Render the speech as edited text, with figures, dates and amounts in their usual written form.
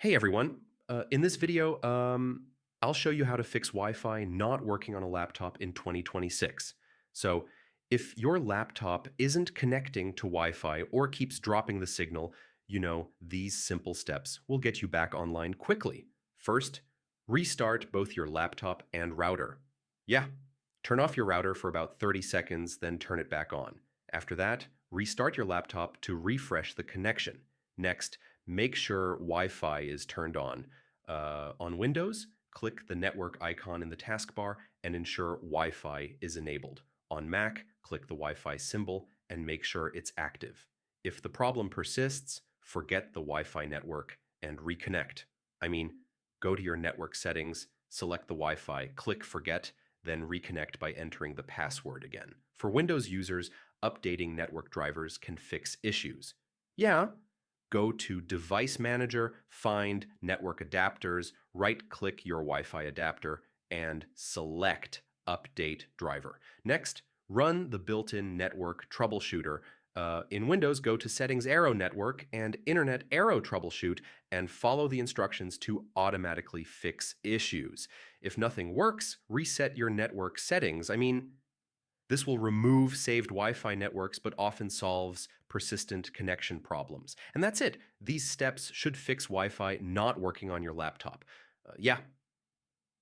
Hey everyone. In this video, I'll show you how to fix Wi-Fi not working on a laptop in 2026. So if your laptop isn't connecting to Wi-Fi or keeps dropping the signal, these simple steps will get you back online quickly. First, restart both your laptop and router. Yeah, turn off your router for about 30 seconds, then turn it back on. After that, restart your laptop to refresh the connection. Next, make sure Wi-Fi is turned on. On Windows, click the network icon in the taskbar and ensure Wi-Fi is enabled. On Mac, click the Wi-Fi symbol and make sure it's active. If the problem persists, forget the Wi-Fi network and reconnect. I mean, go to your network settings, select the Wi-Fi, click Forget, then reconnect by entering the password again. For Windows users, updating network drivers can fix issues. Yeah, go to Device Manager, find Network Adapters, right-click your Wi-Fi adapter, and select Update Driver. Next, run the built-in network troubleshooter. In Windows, go to Settings Arrow Network and Internet Arrow Troubleshoot and follow the instructions to automatically fix issues. If nothing works, reset your network settings. This will remove saved Wi-Fi networks, but often solves persistent connection problems. And that's it. These steps should fix Wi-Fi not working on your laptop. Yeah,